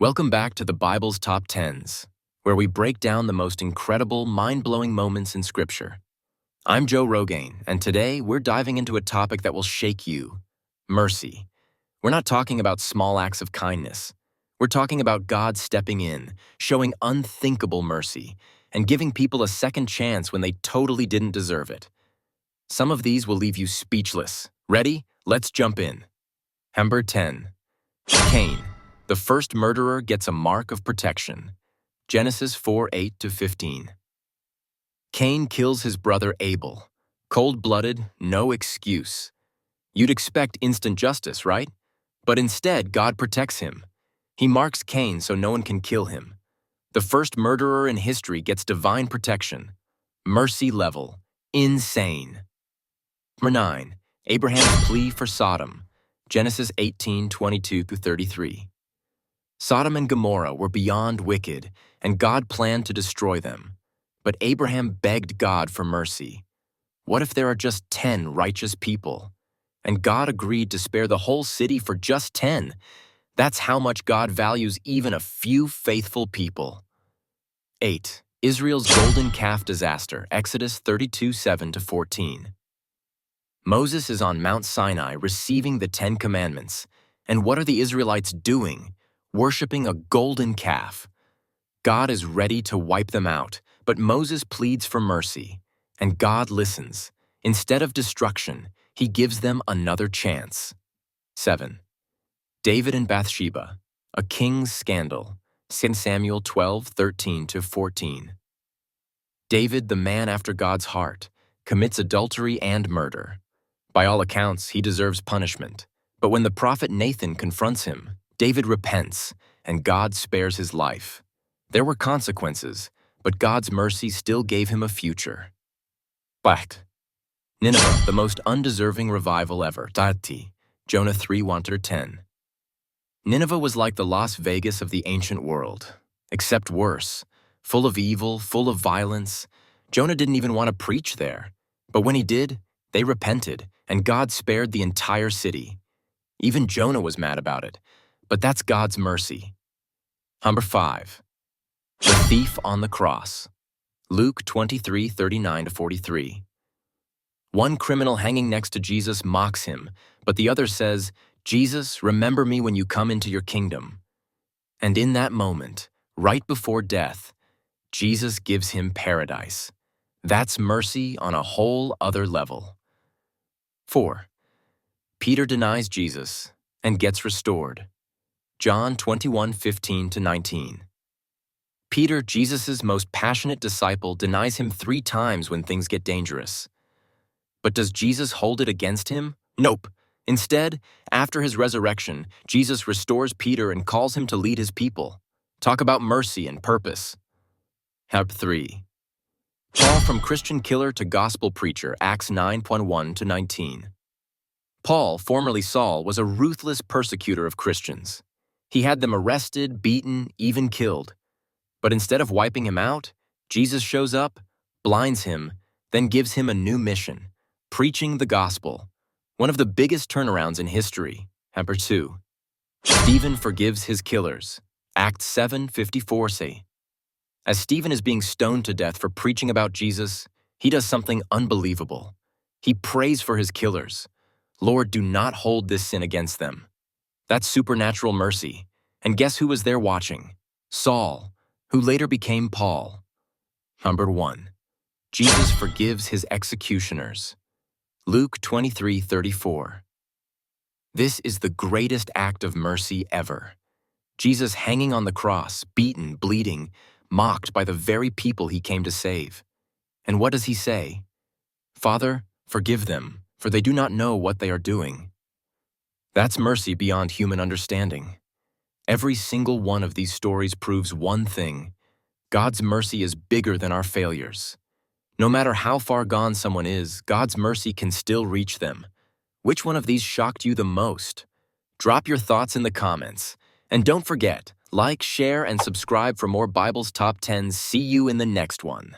Welcome back to the Bible's Top Tens, where we break down the most incredible, mind-blowing moments in Scripture. I'm Joe Rogaine, and today we're diving into a topic that will shake you: mercy. We're not talking about small acts of kindness. We're talking about God stepping in, showing unthinkable mercy, and giving people a second chance when they totally didn't deserve it. Some of these will leave you speechless. Ready? Let's jump in. Number 10. Cain, the first murderer, gets a mark of protection. Genesis 4:8-15. Cain kills his brother Abel. Cold-blooded, no excuse. You'd expect instant justice, right? But instead, God protects him. He marks Cain so no one can kill him. The first murderer in history gets divine protection. Mercy level. Insane. Number 9. Abraham's plea for Sodom. Genesis 18:22-33. Sodom and Gomorrah were beyond wicked, and God planned to destroy them. But Abraham begged God for mercy. What if there are just 10 righteous people? And God agreed to spare the whole city for just 10. That's how much God values even a few faithful people. 8. Israel's golden calf disaster, Exodus 32:7-14. Moses is on Mount Sinai receiving the 10 Commandments. And what are the Israelites doing? Worshipping a golden calf. God is ready to wipe them out, but Moses pleads for mercy, and God listens. Instead of destruction, he gives them another chance. 7. David and Bathsheba, a king's scandal, 2 Samuel 12:13-14. David, the man after God's heart, commits adultery and murder. By all accounts, he deserves punishment. But when the prophet Nathan confronts him, David repents, and God spares his life. There were consequences, but God's mercy still gave him a future. But Nineveh, the most undeserving revival ever. Jonah 3:1-10. Nineveh was like the Las Vegas of the ancient world, except worse. Full of evil, full of violence. Jonah didn't even want to preach there. But when he did, they repented, and God spared the entire city. Even Jonah was mad about it, but that's God's mercy. Number 5. The thief on the cross. Luke 23:39-43. One criminal hanging next to Jesus mocks him, but the other says, "Jesus, remember me when you come into your kingdom." And in that moment, right before death, Jesus gives him paradise. That's mercy on a whole other level. 4. Peter denies Jesus and gets restored. John 21:15-19. Peter, Jesus' most passionate disciple, denies him 3 times when things get dangerous. But does Jesus hold it against him? Nope. Instead, after his resurrection, Jesus restores Peter and calls him to lead his people. Talk about mercy and purpose. Number 3. Paul, from Christian killer to gospel preacher, Acts 9:1-19. Paul, formerly Saul, was a ruthless persecutor of Christians. He had them arrested, beaten, even killed. But instead of wiping him out, Jesus shows up, blinds him, then gives him a new mission: preaching the gospel. One of the biggest turnarounds in history. Number 2. Stephen forgives his killers. Acts 7:54. As Stephen is being stoned to death for preaching about Jesus, he does something unbelievable. He prays for his killers. Lord, do not hold this sin against them. That's supernatural mercy. And guess who was there watching? Saul, who later became Paul. Number 1. Jesus forgives his executioners. Luke 23:34. This is the greatest act of mercy ever. Jesus hanging on the cross, beaten, bleeding, mocked by the very people he came to save. And what does he say? "Father, forgive them, for they do not know what they are doing." That's mercy beyond human understanding. Every single one of these stories proves one thing: God's mercy is bigger than our failures. No matter how far gone someone is, God's mercy can still reach them. Which one of these shocked you the most? Drop your thoughts in the comments. And don't forget, like, share, and subscribe for more Bible's Top 10s. See you in the next one.